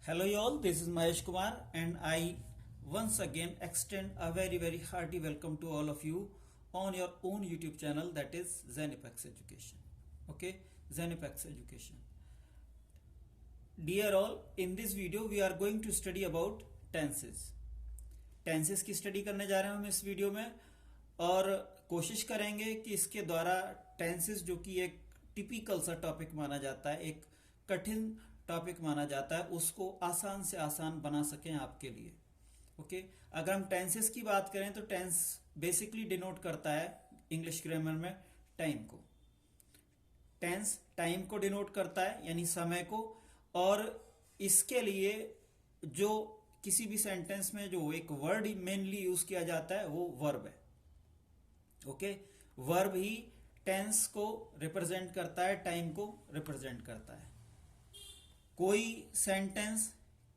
Hello y'all, this is Mahesh Kumar and I once again extend a very hearty welcome to all of you on your own YouTube channel, that is Zenipex Education. Okay, Zenipex Education. Dear all, in this video we are going to study about tenses. Tenses की study करने जा रहे हैं हम इस video में और कोशिश करेंगे कि इसके द्वारा टेंसेस, जो कि एक टिपिकल सा टॉपिक माना जाता है, एक कठिन टॉपिक माना जाता है, उसको आसान से आसान बना सकें आपके लिए. ओके, अगर हम टेंसेस की बात करें तो टेंस बेसिकली डिनोट करता है इंग्लिश ग्रामर में टाइम को. टेंस टाइम को डिनोट करता है, यानी समय को. और इसके लिए जो किसी भी सेंटेंस में जो एक वर्ड मेनली यूज किया जाता है वो वर्ब है. ओके, वर्ब ही टेंस को रिप्रेजेंट करता है, टाइम को रिप्रेजेंट करता है. कोई सेंटेंस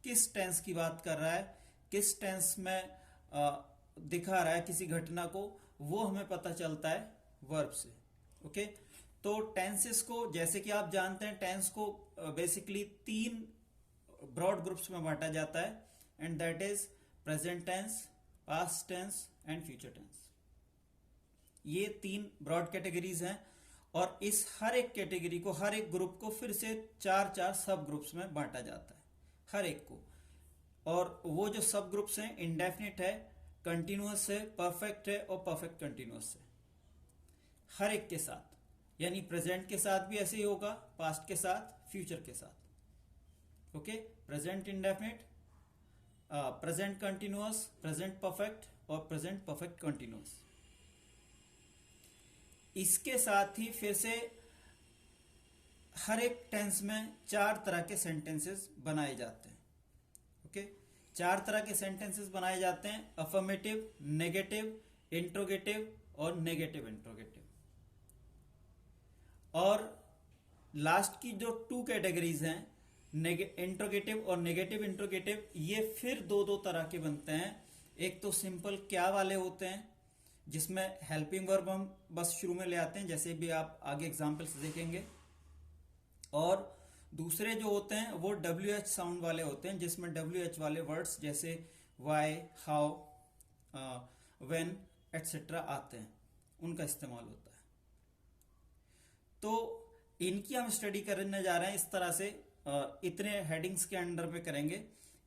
किस टेंस की बात कर रहा है, किस टेंस में दिखा रहा है किसी घटना को, वो हमें पता चलता है वर्ब से. ओके, तो टेंसेस को, जैसे कि आप जानते हैं, टेंस को बेसिकली 3 ब्रॉड ग्रुप्स में बांटा जाता है, and that is present tense, past tense and future tense. ये 3 ब्रॉड कैटेगरीज हैं और इस हर एक कैटेगरी को, हर एक ग्रुप को फिर से 4 सब ग्रुप्स में बांटा जाता है, हर एक को. और वो जो सब ग्रुप्स हैं, इंडेफिनिट है, कंटिन्यूअस है, परफेक्ट है और परफेक्ट कंटिन्यूअस है, हर एक के साथ. यानी प्रेजेंट के साथ भी ऐसे ही होगा, पास्ट के साथ, फ्यूचर के साथ. Okay, present indefinite, present continuous, present perfect और प्रेजेंट परफेक्ट कंटिन्यूअस. इसके साथ ही फिर से हर एक टेंस में 4 तरह के सेंटेंसेस बनाए जाते हैं. ओके, 4 तरह के सेंटेंसेस बनाए जाते हैं: अफर्मेटिव, नेगेटिव, इंट्रोगेटिव और नेगेटिव इंट्रोगेटिव. और लास्ट की जो 2 कैटेगरीज हैं, इंट्रोगेटिव और नेगेटिव इंट्रोगेटिव, ये फिर 2 तरह के बनते हैं. एक तो सिंपल क्या वाले होते हैं, जिसमें हेल्पिंग वर्ब हम बस शुरू में ले आते हैं, जैसे भी आप आगे एग्जाम्पल्स देखेंगे. और दूसरे जो होते हैं वो WH साउंड वाले होते हैं, जिसमें WH वाले वर्ड्स जैसे वाई, हाउ, व्हेन एटसेट्रा आते हैं, उनका इस्तेमाल होता है. तो इनकी हम स्टडी करने जा रहे हैं इस तरह से, इतने हेडिंग्स के अंडर में करेंगे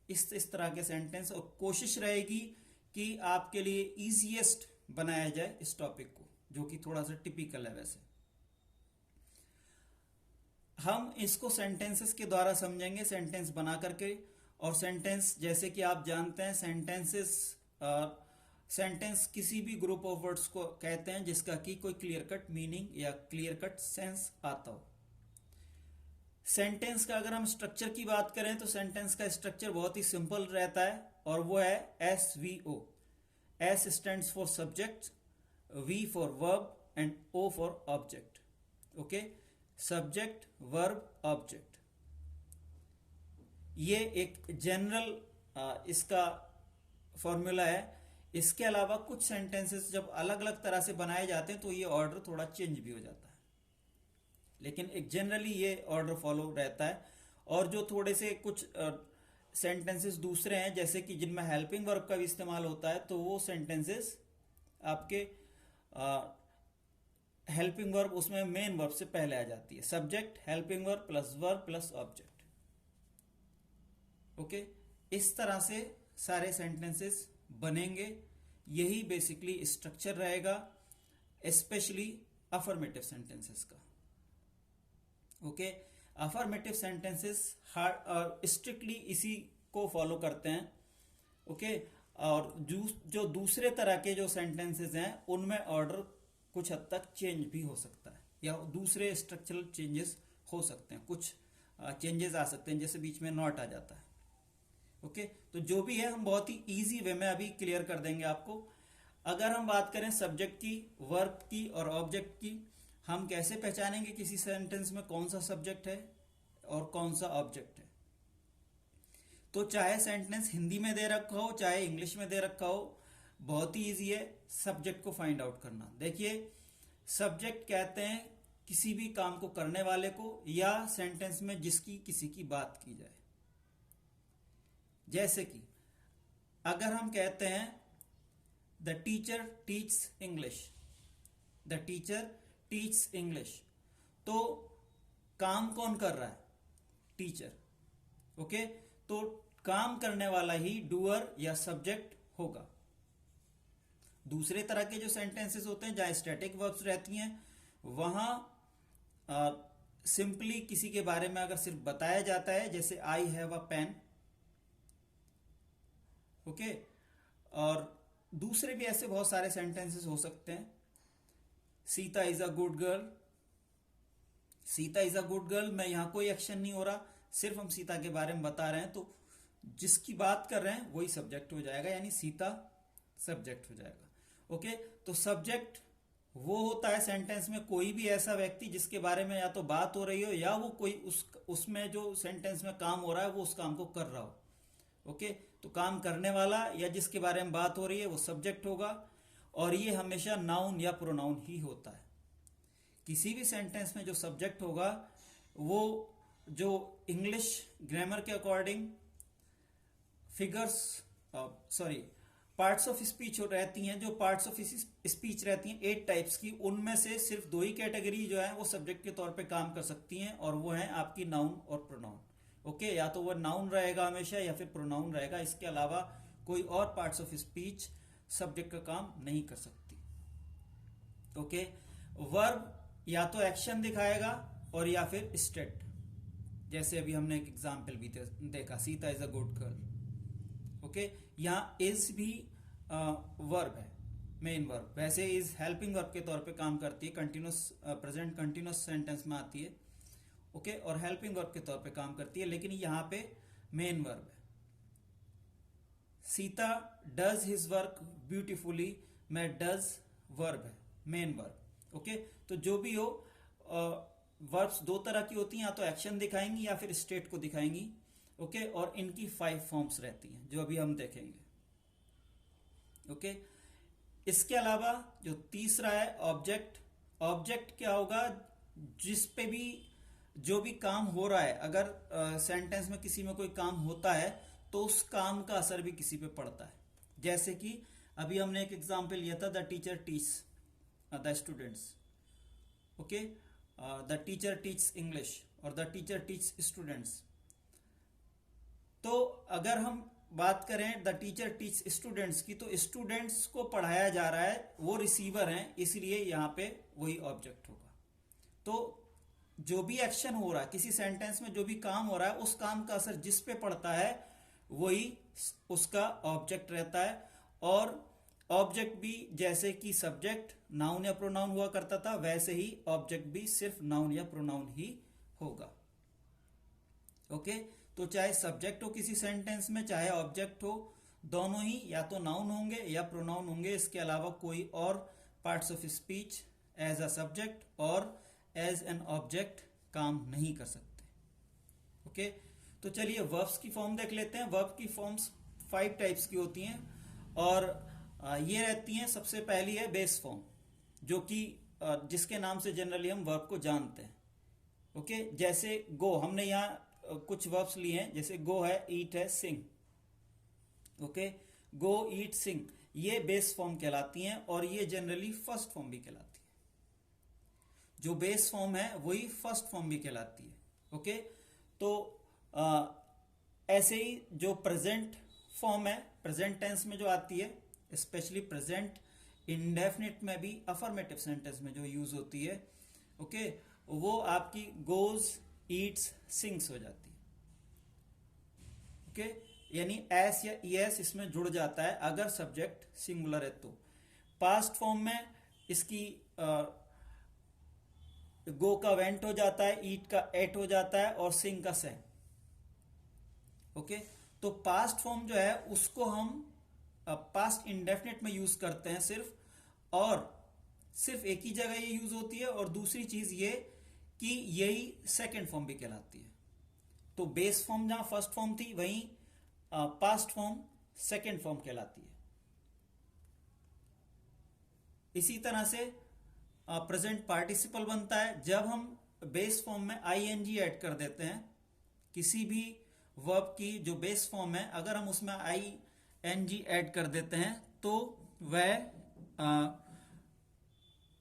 इस तरह के सेंटेंस, और कोशिश रहेगी कि आपके लिए इजीएस्ट बनाया जाए इस टॉपिक को, जो कि थोड़ा सा टिपिकल है. वैसे हम इसको सेंटेंसेस के द्वारा समझेंगे, सेंटेंस बना करके. और सेंटेंस, जैसे कि आप जानते हैं, सेंटेंस किसी भी ग्रुप ऑफ वर्ड्स को कहते हैं जिसका कि कोई क्लियर कट मीनिंग या क्लियर कट सेंस आता हो. सेंटेंस का अगर हम स्ट्रक्चर की बात करें तो सेंटेंस का स्ट्रक्चर बहुत ही सिंपल रहता है, और वो है SVO. S stands for subject, V for verb and O for object. Okay, subject, verb, object. ये एक जनरल इसका फॉर्मूला है. इसके अलावा कुछ सेंटेंसेस जब अलग अलग तरह से बनाए जाते हैं तो ये ऑर्डर थोड़ा चेंज भी हो जाता है, लेकिन एक जनरली ये ऑर्डर फॉलो रहता है. और जो थोड़े से कुछ सेंटेंसेस दूसरे हैं, जैसे कि जिनमें हेल्पिंग वर्ब का भी इस्तेमाल होता है, तो वो सेंटेंसेस आपके हेल्पिंग वर्ब उसमें मेन वर्ब से पहले आ जाती है. Subject, helping verb plus verb plus object. Okay, इस तरह से सारे सेंटेंसेस बनेंगे. यही बेसिकली स्ट्रक्चर रहेगा, स्पेशली अफर्मेटिव सेंटेंसेस का. ओके, अफर्मेटिव सेंटेंसेस स्ट्रिक्टली इसी को फॉलो करते हैं. ओके, और जो दूसरे तरह के जो सेंटेंसेस हैं उनमें ऑर्डर कुछ हद तक चेंज भी हो सकता है, या दूसरे स्ट्रक्चरल चेंजेस हो सकते हैं, कुछ चेंजेस आ सकते हैं, जैसे बीच में नॉट आ जाता है. ओके, तो जो भी है हम बहुत ही इजी वे में अभी क्लियर कर देंगे आपको. अगर हम बात करें सब्जेक्ट की, वर्ब की और ऑब्जेक्ट की, हम कैसे पहचानेंगे किसी सेंटेंस में कौन सा सब्जेक्ट है और कौन सा ऑब्जेक्ट है. तो चाहे सेंटेंस हिंदी में दे रखा हो, चाहे इंग्लिश में दे रखा हो, बहुत ही इजी है सब्जेक्ट को फाइंड आउट करना. देखिए, सब्जेक्ट कहते हैं किसी भी काम को करने वाले को, या सेंटेंस में जिसकी किसी की बात की जाए. जैसे कि अगर हम कहते हैं the teacher teach English, the teacher teach English, तो काम कौन कर रहा है? टीचर। ओके, तो काम करने वाला ही डूअर या सब्जेक्ट होगा। दूसरे तरह के जो सेंटेंसेस होते हैं जहां स्टैटिक वर्ब्स रहती हैं, वहां सिंपली किसी के बारे में अगर सिर्फ बताया जाता है, जैसे I have a pen. Okay, और दूसरे भी ऐसे बहुत सारे सेंटेंसेस हो सकते हैं। Sita is a good girl, Sita is a good girl में यहां कोई एक्शन नहीं हो रहा, सिर्फ हम सीता के बारे में बता रहे हैं, तो जिसकी बात कर रहे हैं वही सब्जेक्ट हो जाएगा, यानी सीता सब्जेक्ट हो जाएगा। ओके, तो सब्जेक्ट वो होता है सेंटेंस में कोई भी ऐसा व्यक्ति जिसके बारे में या तो बात हो रही हो या वो कोई उसमें जो सेंटेंस में काम हो रहा है वो उस काम को कर रहा हो। ओके, तो काम करने वाला या जिसके बारे में बात हो रही है वो सब्जेक्ट होगा, और ये हमेशा नाउन या प्रोनाउन ही होता है। किसी भी सेंटेंस में जो सब्जेक्ट होगा वो जो इंग्लिश ग्रामर के according figures parts of speech रहती हैं, जो पार्ट्स ऑफ स्पीच रहती हैं 8 टाइप्स की, उनमें से सिर्फ 2 ही कैटेगरी जो है वो सब्जेक्ट के तौर पे काम कर सकती हैं, और वो है आपकी नाउन और प्रोनाउन। ओके, या तो वो नाउन रहेगा हमेशा या फिर प्रोनाउन रहेगा, इसके अलावा कोई और पार्ट्स ऑफ स्पीच सब्जेक्ट का काम नहीं कर सकती। ओके, वर्ब या तो एक्शन दिखाएगा और या फिर स्टेट, जैसे अभी हमने एक एग्जाम्पल भी देखा, Sita is a good girl. Okay, यहाँ इज भी वर्ब है, मेन वर्ब। वैसे इज हेल्पिंग वर्ब के तौर पे काम करती है, कंटिन्यूस प्रेजेंट कंटिन्यूस सेंटेंस में आती है। ओके, और हेल्पिंग वर्ब के तौर पे काम करती है, लेकिन यहाँ पे मेन वर्ब है। Sita does his work beautifully में डज वर्ब है, मेन वर्ब। ओके, तो जो भी हो वर्ब्स 2 तरह की होती हैं, या तो एक्शन दिखाएंगी या फिर स्टेट को दिखाएंगी। ओके, और इनकी 5 फॉर्म्स रहती हैं जो अभी हम देखेंगे। ओके, इसके अलावा जो तीसरा है ऑब्जेक्ट। ऑब्जेक्ट क्या होगा? जिस पे भी जो भी काम हो रहा है, अगर सेंटेंस में किसी में कोई काम होता है तो उस काम का असर भी किसी पे पड़ता है। जैसे कि अभी हमने एक एग्जाम्पल लिया था, the teacher teach the students. Okay, the teacher teach English और द टीचर टीच स्टूडेंट्स। तो अगर हम बात करें द टीचर टीच स्टूडेंट्स की, तो स्टूडेंट्स को पढ़ाया जा रहा है, वो रिसीवर हैं, इसलिए यहाँ पे वही ऑब्जेक्ट होगा। तो जो भी एक्शन हो रहा है किसी सेंटेंस में, जो भी काम हो रहा है, उस काम का असर जिस पे पड़ता है वही उसका ऑब्जेक्ट रहता है। और ऑब्जेक्ट भी जैसे कि सब्जेक्ट नाउन या प्रोनाउन हुआ करता था, वैसे ही ऑब्जेक्ट भी सिर्फ नाउन या प्रोनाउन ही होगा। ओके, तो चाहे सब्जेक्ट हो किसी सेंटेंस में, चाहे ऑब्जेक्ट हो, दोनों ही या तो नाउन होंगे या प्रोनाउन होंगे। इसके अलावा कोई और parts of speech as a subject और एज एन ऑब्जेक्ट काम नहीं कर सकते। ओके, तो चलिए वर्ब्स की फॉर्म देख लेते हैं। वर्ब की फॉर्म्स 5 टाइप्स की होती हैं, और ये रहती हैं। सबसे पहली है बेस फॉर्म, जो कि जिसके नाम से जनरली हम वर्ब को जानते हैं। ओके, जैसे गो, हमने यहाँ कुछ वर्ब्स लिए हैं, जैसे गो है, ईट है, सिंग। ओके, गो ईट सिंग, ये बेस फॉर्म कहलाती हैं, और ये जनरली फर्स्ट फॉर्म भी कहलाती है। जो बेस फॉर्म है वही फर्स्ट फॉर्म भी कहलाती है। ओके, तो ऐसे ही जो प्रेजेंट फॉर्म है, प्रेजेंट टेंस में जो आती है, स्पेशली प्रेजेंट इंडेफिनिट में भी, अफर्मेटिव सेंटेंस में जो यूज होती है, ओके, वो आपकी गोज ईट्स सिंग्स हो जाती है। ओके, यानी एस या ईएस इसमें जुड़ जाता है अगर सब्जेक्ट सिंगुलर है तो। पास्ट फॉर्म में इसकी गो का वेंट हो जाता है, ईट का एट हो जाता है, और सिंग का सेंग। ओके, तो पास्ट फॉर्म जो है उसको हम पास्ट इंडेफिनिट में यूज करते हैं सिर्फ, और सिर्फ एक ही जगह ये यूज होती है। और दूसरी चीज ये कि यही सेकेंड फॉर्म भी कहलाती है। तो बेस फॉर्म जहां फर्स्ट फॉर्म थी, वहीं पास्ट फॉर्म सेकेंड फॉर्म कहलाती है। इसी तरह से प्रेजेंट पार्टिसिपल बनता है जब हम बेस फॉर्म में आईएनजी ऐड कर देते हैं किसी भी वर्ब की जो बेस फॉर्म है, अगर हम उसमें आई एन जी ऐड कर देते हैं तो वह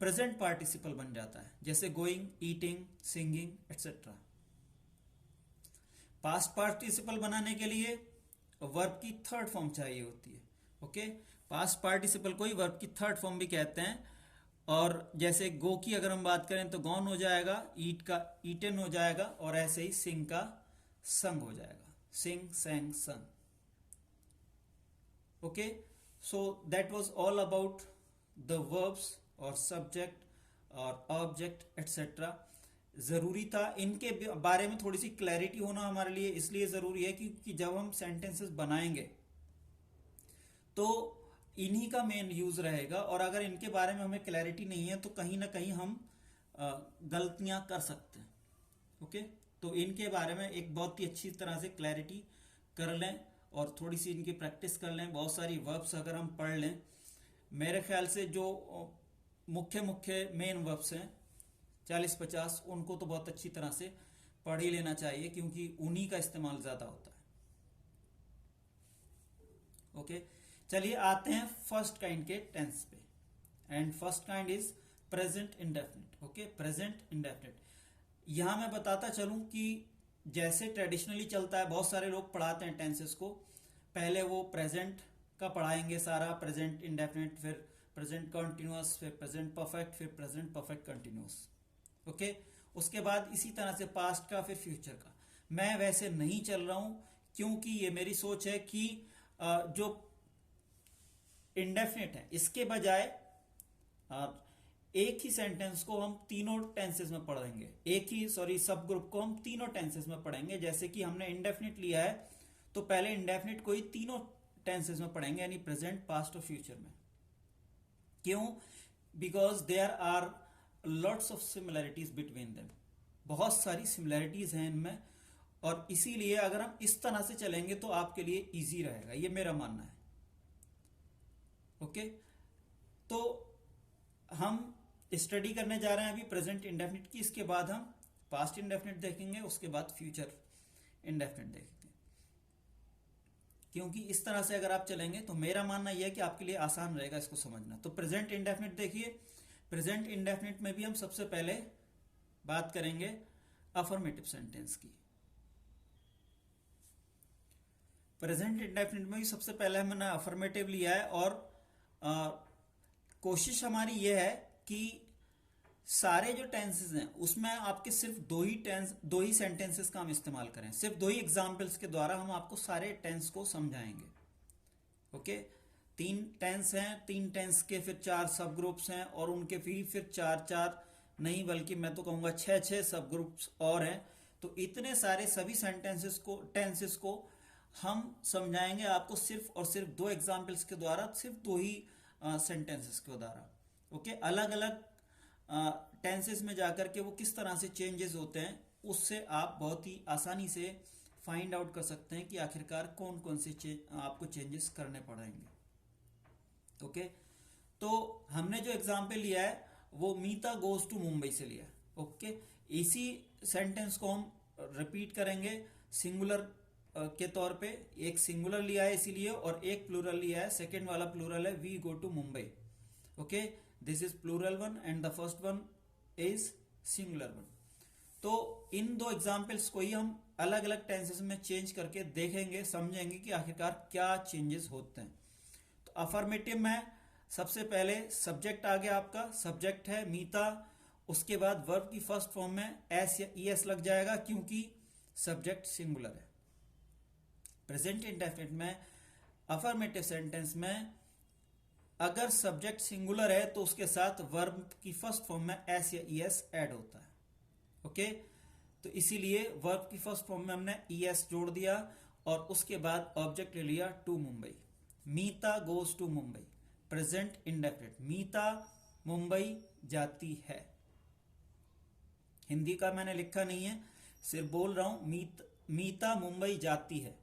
प्रेजेंट पार्टिसिपल बन जाता है, जैसे going, eating, singing etcetera. Past participle बनाने के लिए वर्ब की थर्ड फॉर्म चाहिए होती है। ओके, पास्ट पार्टिसिपल को ही वर्ब की थर्ड फॉर्म भी कहते हैं। और जैसे गो की अगर हम बात करें तो गॉन हो जाएगा, ईट का ईटन हो जाएगा, और ऐसे ही सिंग का संग हो जाएगा, सिंग, सेंग, संग। Okay, so that was all about the verbs और सब्जेक्ट और ऑब्जेक्ट एक्सेट्रा। जरूरी था इनके बारे में थोड़ी सी क्लैरिटी होना हमारे लिए इसलिए जरूरी है क्योंकि जब हम सेंटेंसेस बनाएंगे तो इन्हीं का मेन यूज रहेगा, और अगर इनके बारे में हमें क्लैरिटी नहीं है तो कहीं ना कहीं हम गलतियां कर सकते हैं। ओके, तो इनके बारे में एक बहुत ही अच्छी तरह से क्लैरिटी कर लें और थोड़ी सी इनकी प्रैक्टिस कर लें। बहुत सारी वर्ब्स अगर हम पढ़ लें, मेरे ख्याल से जो मुख्य मुख्य मेन वर्ब्स हैं 40-50, उनको तो बहुत अच्छी तरह से पढ़ ही लेना चाहिए क्योंकि उन्हीं का इस्तेमाल ज्यादा होता है। ओके, चलिए आते हैं फर्स्ट काइंड के टेंस पे। And first kind is present indefinite. Okay, present indefinite. यहां मैं बताता चलूं कि जैसे ट्रेडिशनली चलता है, बहुत सारे लोग पढ़ाते हैं टेंसेस को, पहले वो प्रेजेंट का पढ़ाएंगे सारा, प्रेजेंट इंडेफिनिट, फिर प्रेजेंट कंटिन्यूअस, फिर प्रेजेंट परफेक्ट, फिर प्रेजेंट परफेक्ट कंटिन्यूअस। ओके, उसके बाद इसी तरह से पास्ट का, फिर फ्यूचर का। मैं वैसे नहीं चल रहा हूं क्योंकि ये मेरी सोच है कि जो इंडेफिनिट है इसके बजाय एक ही सेंटेंस को हम तीनों टेंसेस में पढ़ेंगे, एक ही सब ग्रुप को हम तीनों टेंसेस में पढ़ेंगे। जैसे कि हमने इंडेफिनिट लिया है तो पहले इंडेफिनिट को ही तीनों टेंसेस में पढ़ेंगे, यानी प्रेजेंट, पास्ट और फ्यूचर में। क्यों? Because there are lots of similarities between them, बहुत सारी सिमिलैरिटीज हैं इनमें, और इसीलिए अगर हम इस तरह से चलेंगे तो आपके लिए इजी रहेगा, ये मेरा मानना है। ओके, तो हम स्टडी करने जा रहे हैं अभी प्रेजेंट इंडेफिनिट की, इसके बाद हम पास्ट इंडेफिनिट देखेंगे, उसके बाद फ्यूचर इंडेफिनिट देखेंगे। क्योंकि इस तरह से अगर आप चलेंगे तो मेरा मानना यह है कि आपके लिए आसान रहेगा इसको समझना। तो प्रेजेंट इंडेफिनिट देखिए, प्रेजेंट इंडेफिनिट में भी हम सबसे पहले बात करेंगे अफर्मेटिव सेंटेंस की। प्रेजेंट इंडेफिनिट में भी सबसे पहले हमने अफर्मेटिव लिया है, और कोशिश हमारी यह है कि सारे जो टेंसेस हैं उसमें आपके सिर्फ दो ही सेंटेंसेस का हम इस्तेमाल करें, सिर्फ दो ही एग्जाम्पल्स के द्वारा हम आपको सारे टेंस को समझाएंगे। ओके, 3 टेंस हैं, 3 टेंस के फिर 4 सब ग्रुप्स हैं, और उनके फिर 4 नहीं बल्कि मैं तो कहूंगा 6 सब ग्रुप्स और हैं। तो इतने सारे सभी टेंसेस को हम समझाएंगे आपको सिर्फ और सिर्फ 2 एग्जाम्पल्स के द्वारा, सिर्फ 2 ही सेंटेंसेस के द्वारा। ओके, अलग अलग टेंसेस में जाकर के वो किस तरह से चेंजेस होते हैं उससे आप बहुत ही आसानी से फाइंड आउट कर सकते हैं कि आखिरकार कौन कौन से आपको चेंजेस करने पड़ेंगे। ओके, तो हमने जो एग्जाम्पल लिया है वो मीता गोज टू मुंबई से लिया। ओके, इसी सेंटेंस को हम रिपीट करेंगे सिंगुलर के तौर पे, एक सिंगुलर लिया है इसीलिए, और एक प्लूरल लिया है, सेकेंड वाला प्लूरल है we go to Mumbai. Okay, this is plural one and the first one is singular one. तो इन 2 एग्जाम्पल्स को ही हम अलग अलग टेंसेस में चेंज करके देखेंगे, समझेंगे कि आखिरकार क्या चेंजेस होते हैं। तो अफर्मेटिव में सबसे पहले सब्जेक्ट आ गया, आपका सब्जेक्ट है मीता, उसके बाद वर्ब की फर्स्ट फॉर्म में एस या ईएस लग जाएगा क्योंकि सब्जेक्ट सिंगुलर है। प्रेजेंट इंडेफिनिट में अफर्मेटिव सेंटेंस में अगर सब्जेक्ट सिंगुलर है तो उसके साथ वर्ब की फर्स्ट फॉर्म में एस या ईएस ऐड होता है। ओके, तो इसीलिए वर्ब की फर्स्ट फॉर्म में हमने ईएस जोड़ दिया, और उसके बाद ऑब्जेक्ट ले लिया to Mumbai. Meeta goes to Mumbai, present indefinite, Meeta Mumbai जाती है। हिंदी का मैंने लिखा नहीं है, सिर्फ बोल रहा हूं मीता मुंबई जाती है।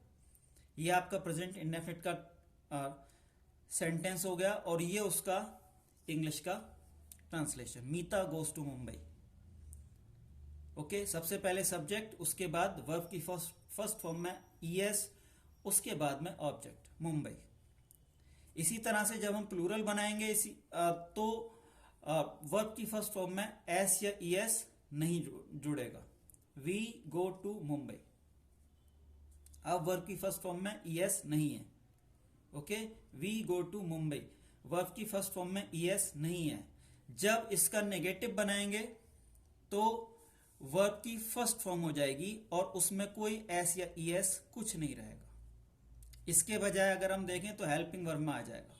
ये आपका प्रेजेंट इंडेफिनिट का सेंटेंस हो गया, और ये उसका इंग्लिश का translation, Meeta goes to Mumbai. Okay, सबसे पहले सब्जेक्ट, उसके बाद वर्ब की फर्स्ट फॉर्म में ईएस, उसके बाद में ऑब्जेक्ट मुंबई। इसी तरह से जब हम प्लूरल बनाएंगे तो वर्ब की फर्स्ट फॉर्म में एस या ईएस नहीं जुड़ेगा। We go to Mumbai. अब वर्ब की फर्स्ट फॉर्म में ईएस नहीं है। Okay, we go to Mumbai, verb की फर्स्ट फॉर्म में ईएस नहीं है। जब इसका नेगेटिव बनाएंगे तो वर्ब की फर्स्ट फॉर्म हो जाएगी और उसमें कोई एस या ईएस कुछ नहीं रहेगा। इसके बजाय अगर हम देखें तो हेल्पिंग वर्ब में आ जाएगा।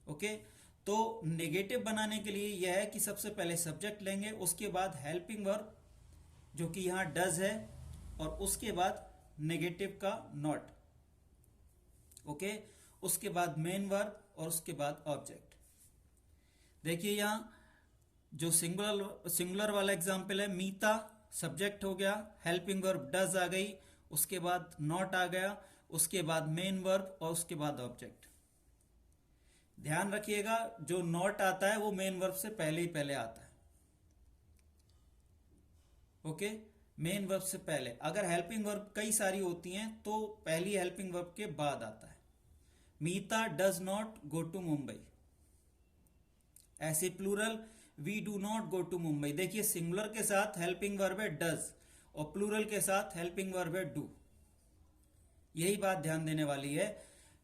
ओके, तो नेगेटिव बनाने के लिए यह है कि सबसे पहले सब्जेक्ट लेंगे, उसके बाद हेल्पिंग वर्ब जो कि यहां डज है, और उसके बाद नेगेटिव का नॉट। ओके, उसके बाद मेन वर्ब और उसके बाद ऑब्जेक्ट। देखिए यहां जो सिंगुलर वाला एग्जांपल है, मीता सब्जेक्ट हो गया, हेल्पिंग वर्ब डज आ गई, उसके बाद नॉट आ गया, उसके बाद मेन वर्ब और उसके बाद ऑब्जेक्ट। ध्यान रखिएगा जो नॉट आता है वो मेन वर्ब से पहले ही पहले आता है। ओके, मेन वर्ब से पहले। अगर हेल्पिंग वर्ब कई सारी होती हैं तो पहली हेल्पिंग वर्ब के बाद आता है। Meeta does not go to Mumbai. ऐसे plural, we do not go to Mumbai. देखिए सिंगुलर के साथ हेल्पिंग वर्ब है डज और प्लूरल के साथ हेल्पिंग वर्ब है डू। यही बात ध्यान देने वाली है।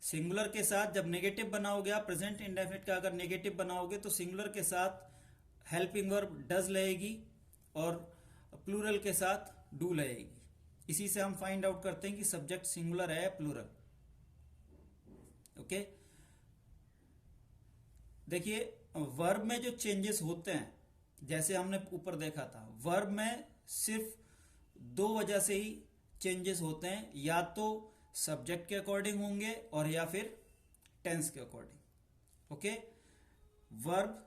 सिंगुलर के साथ जब नेगेटिव बनाओगे आप, प्रेजेंट इंडेफिनिट का अगर नेगेटिव बनाओगे तो सिंगुलर के साथ हेल्पिंग वर्ब डज लगेगी और प्लूरल के साथ डू लगेगी। इसी से हम फाइंड आउट करते हैं कि सब्जेक्ट सिंगुलर है या प्लूरल। ओके, देखिए वर्ब में जो चेंजेस होते हैं, जैसे हमने ऊपर देखा था, वर्ब में सिर्फ दो वजह से ही चेंजेस होते हैं, या तो सब्जेक्ट के अकॉर्डिंग होंगे और या फिर टेंस के अकॉर्डिंग। ओके, वर्ब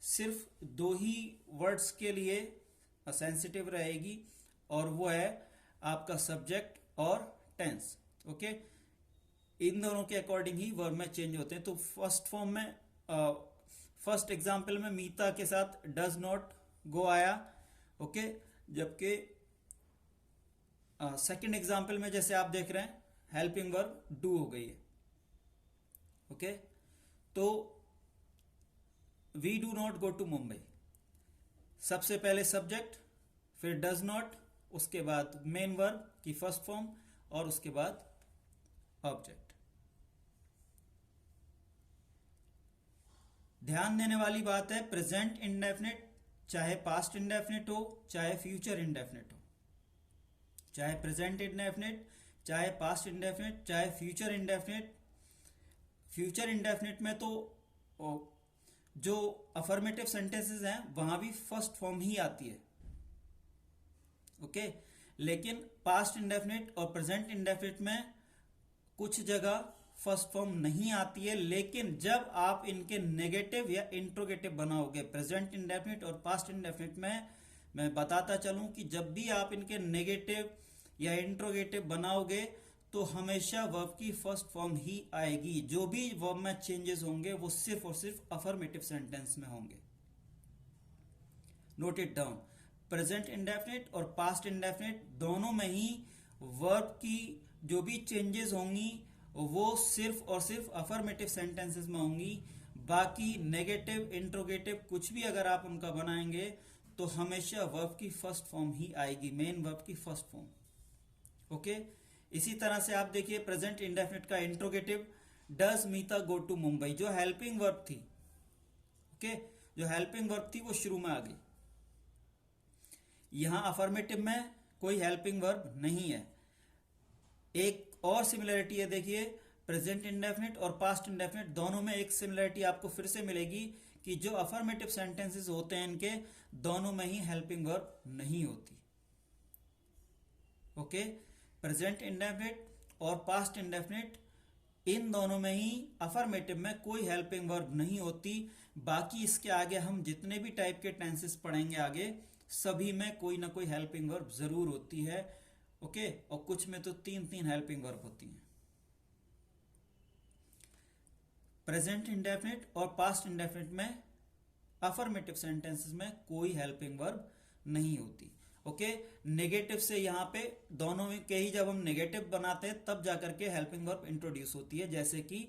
सिर्फ दो ही वर्ड्स के लिए सेंसिटिव रहेगी और वो है आपका सब्जेक्ट और टेंस। ओके, इन दोनों के अकॉर्डिंग ही वर्ब में चेंज होते हैं। तो फर्स्ट फॉर्म में फर्स्ट एग्जांपल में मीता के साथ डज नॉट गो आया। ओके, जबकि सेकंड एग्जांपल में जैसे आप देख रहे हैं हेल्पिंग वर्ब डू हो गई है। ओके, तो we do not go to Mumbai, सबसे पहले सब्जेक्ट, फिर डज नॉट, उसके बाद मेन वर्ब की फर्स्ट फॉर्म और उसके बाद ऑब्जेक्ट। ध्यान देने वाली बात है, प्रेजेंट इंडेफिनिट चाहे पास्ट इंडेफिनिट हो चाहे फ्यूचर इंडेफिनिट हो, चाहे प्रेजेंट इंडेफिनिट चाहे पास्ट इंडेफिनिट चाहे फ्यूचर इंडेफिनिट। फ्यूचर इंडेफिनिट में तो जो अफर्मेटिव सेंटेंसेस हैं वहां भी फर्स्ट फॉर्म ही आती है। ओके, लेकिन पास्ट इंडेफिनिट और प्रेजेंट इंडेफिनिट में कुछ जगह फर्स्ट फॉर्म नहीं आती है, लेकिन जब आप इनके नेगेटिव या इंट्रोगेटिव बनाओगे, प्रेजेंट इंडेफिनिट और पास्ट इंडेफिनिट में मैं बताता चलूं कि जब भी आप इनके नेगेटिव या इंट्रोगेटिव बनाओगे तो हमेशा वर्ब की फर्स्ट फॉर्म ही आएगी। जो भी वर्ब में चेंजेस होंगे वो सिर्फ और सिर्फ अफर्मेटिव सेंटेंस में होंगे। Note it down, present indefinite और पास्ट इंडेफिनिट दोनों में ही वर्ब की जो भी चेंजेस होंगी वो सिर्फ और सिर्फ अफर्मेटिव सेंटेंसेस में होंगी। बाकी नेगेटिव इंट्रोगेटिव कुछ भी अगर आप उनका बनाएंगे तो हमेशा वर्ब की फर्स्ट फॉर्म ही आएगी, मेन वर्ब की फर्स्ट फॉर्म। ओके, इसी तरह से आप देखिए प्रेजेंट इंडेफिनिट का interrogative, does Meeta go to Mumbai, जो हेल्पिंग वर्ब थी। ओके, जो हेल्पिंग वर्ब थी वो शुरू में आ गई। यहां अफर्मेटिव में कोई हेल्पिंग वर्ब नहीं है। एक और सिमिलरिटी है, देखिए प्रेजेंट इंडेफिनिट और पास्ट इंडेफिनिट दोनों में एक सिमिलरिटी आपको फिर से मिलेगी कि जो अफर्मेटिव सेंटेंसेस होते हैं इनके दोनों में ही हेल्पिंग वर्ब नहीं होती। ओके, प्रेजेंट इंडेफिनिट और पास्ट इंडेफिनिट इन दोनों में ही अफर्मेटिव में कोई हेल्पिंग वर्ब नहीं होती। बाकी इसके आगे हम जितने भी टाइप के टेंसेस पढ़ेंगे आगे, सभी में कोई ना कोई हेल्पिंग वर्ब जरूर होती है। ओके, और कुछ में तो तीन तीन हेल्पिंग वर्ब होती हैं। प्रेजेंट इंडेफिनिट और पास्ट इंडेफिनिट में अफर्मेटिव सेंटेंसेस में कोई हेल्पिंग वर्ब नहीं होती। ओके, नेगेटिव से यहाँ पे दोनों में के ही जब हम नेगेटिव बनाते हैं तब जाकर के हेल्पिंग वर्ब इंट्रोड्यूस होती है, जैसे कि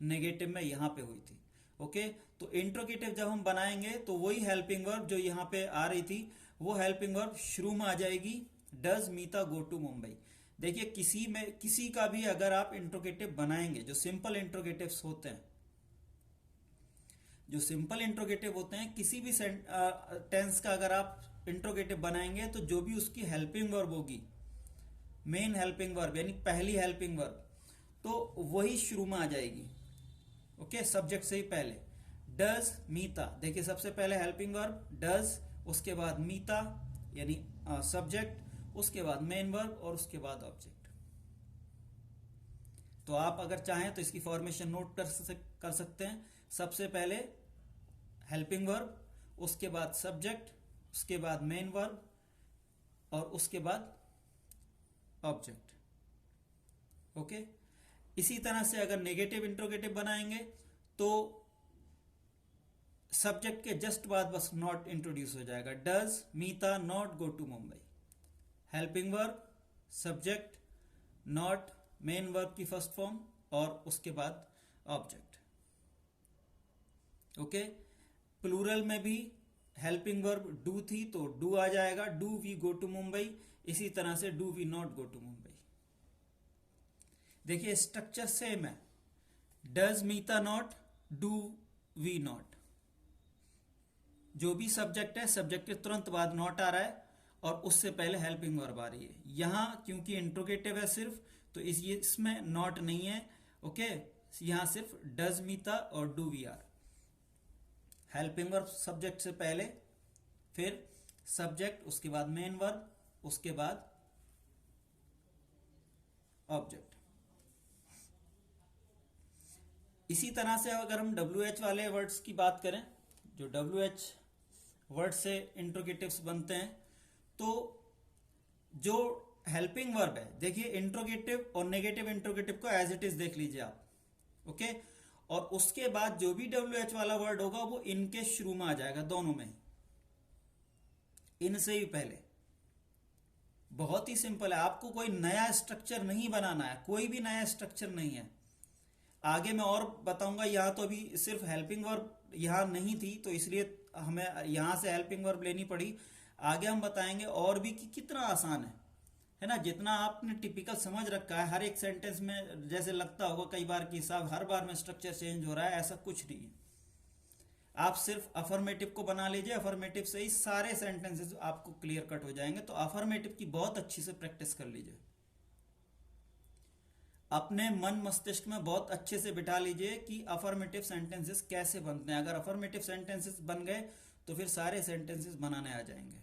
नेगेटिव में यहाँ पे हुई थी। ओके, तो इंट्रोगेटिव जब हम बनाएंगे तो वही हेल्पिंग वर्ब जो यहाँ पे आ रही थी वो हेल्पिंग वर्ब शुरू में आ जाएगी, does Meeta go to Mumbai. देखिए किसी का भी अगर आप इंट्रोगेटिव बनाएंगे, जो सिंपल इंट्रोगेटिव्स होते हैं, जो सिंपल इंट्रोगेटिव होते हैं, किसी भी टेंस का अगर आप इंट्रोगेटिव बनाएंगे तो जो भी उसकी हेल्पिंग वर्ब होगी, मेन हेल्पिंग वर्ब यानी पहली हेल्पिंग वर्ब, तो वही शुरू में आ जाएगी। ओके, सब्जेक्ट से ही पहले डज मीता, देखिए सबसे पहले हेल्पिंग वर्ब डज, उसके बाद मीता यानी सब्जेक्ट, उसके बाद मेन वर्ब और उसके बाद ऑब्जेक्ट। तो आप अगर चाहें तो इसकी फॉर्मेशन नोट कर सकते हैं। सबसे पहले हेल्पिंग वर्ब, उसके बाद सब्जेक्ट, उसके बाद मेन वर्ब और उसके बाद ऑब्जेक्ट। ओके, इसी तरह से अगर नेगेटिव इंट्रोगेटिव बनाएंगे तो सब्जेक्ट के जस्ट बाद बस नॉट इंट्रोड्यूस हो जाएगा, does Meeta not go to Mumbai. Helping verb, subject, not, main verb की फर्स्ट फॉर्म और उसके बाद ऑब्जेक्ट। ओके, प्लूरल में भी हेल्पिंग वर्ब डू थी तो डू आ जाएगा, do we go to Mumbai. इसी तरह से do we not go to Mumbai. देखिए स्ट्रक्चर सेम है, does Meeta not, do we not. जो भी सब्जेक्ट है, सब्जेक्ट के तुरंत बाद नॉट आ रहा है और उससे पहले हेल्पिंग वर्ब आ रही है। यहां क्योंकि इंट्रोगेटिव है सिर्फ, तो इसमें नॉट नहीं है। ओके, यहां सिर्फ डज मीता और do we are. Helping verb subject से पहले, फिर सब्जेक्ट, उसके बाद मेन वर्ब, उसके बाद ऑब्जेक्ट। इसी तरह से अगर हम WH वाले वर्ड्स की बात करें, जो WH वर्ड से इंट्रोगेटिव्स बनते हैं, तो जो हेल्पिंग वर्ब है, देखिए इंट्रोगेटिव और नेगेटिव इंट्रोगेटिव को एज इट इज देख लीजिए आप। ओके, और उसके बाद जो भी WH वाला वर्ड होगा वो इनके शुरू में आ जाएगा, दोनों में, इनसे ही पहले। बहुत ही सिंपल है, आपको कोई नया स्ट्रक्चर नहीं बनाना है, कोई भी नया स्ट्रक्चर नहीं है। आगे मैं और बताऊंगा, यहां तो अभी सिर्फ हेल्पिंग वर्ब यहां नहीं थी तो इसलिए हमें यहां से हेल्पिंग वर्ब लेनी पड़ी। आगे हम बताएंगे और भी कि कितना आसान है ना। जितना आपने टिपिकल समझ रखा है हर एक सेंटेंस में, जैसे लगता होगा कई बार कि साहब हर बार में स्ट्रक्चर चेंज हो रहा है, ऐसा कुछ नहीं है। आप सिर्फ अफर्मेटिव को बना लीजिए, अफर्मेटिव से ही सारे सेंटेंसेस आपको क्लियर कट हो जाएंगे। तो अफर्मेटिव की बहुत अच्छी से प्रैक्टिस कर लीजिए, अपने मन मस्तिष्क में बहुत अच्छे से बिठा लीजिए कि अफर्मेटिव सेंटेंसेस कैसे बनते हैं। अगर अफर्मेटिव सेंटेंसेस बन गए तो फिर सारे सेंटेंसेस बनाने आ जाएंगे,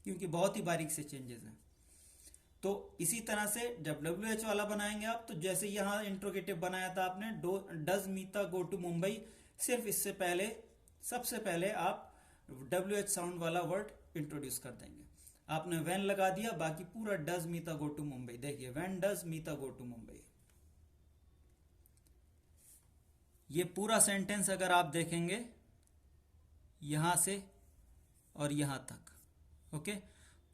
क्योंकि बहुत ही बारीक से चेंजेस हैं। तो इसी तरह से जब WH वाला बनाएंगे आप, तो जैसे यहां इंट्रोगेटिव बनाया था आपने, does Meeta go to Mumbai, सिर्फ इससे पहले सबसे पहले आप WH साउंड वाला वर्ड इंट्रोड्यूस कर देंगे। आपने व्हेन लगा दिया, बाकी पूरा does Meeta go to Mumbai. देखिए when does Meeta go to Mumbai, ये पूरा सेंटेंस अगर आप देखेंगे यहां से और यहां तक, ओके,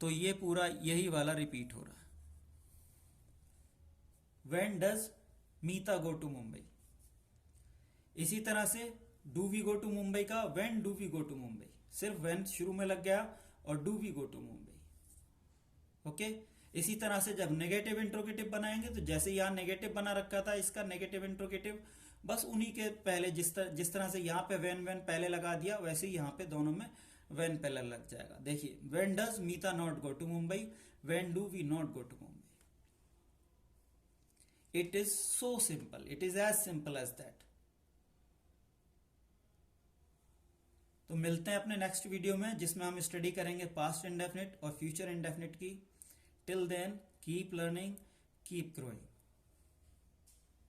तो ये पूरा यही वाला रिपीट हो रहा है, when does Meeta go to Mumbai. इसी तरह से do we go to Mumbai का, when do we go to Mumbai, सिर्फ व्हेन शुरू में लग गया और do we go to Mumbai. Okay, इसी तरह से जब नेगेटिव इंट्रोगेटिव बनाएंगे, तो जैसे यहां नेगेटिव बना रखा था इसका नेगेटिव इंट्रोगेटिव, बस उन्हीं के पहले जिस तरह से यहां पे व्हेन पहले लगा दिया, वैसे ही यहां पे दोनों में व्हेन पहले लग जाएगा। देखिए when does Meeta not go to Mumbai, when do we not go to Mumbai. It is so simple, it is as simple as that. तो मिलते हैं अपने नेक्स्ट वीडियो में, जिसमें हम स्टडी करेंगे पास्ट इंडेफिनिट और फ्यूचर इंडेफिनिट की। Till then keep learning, keep growing.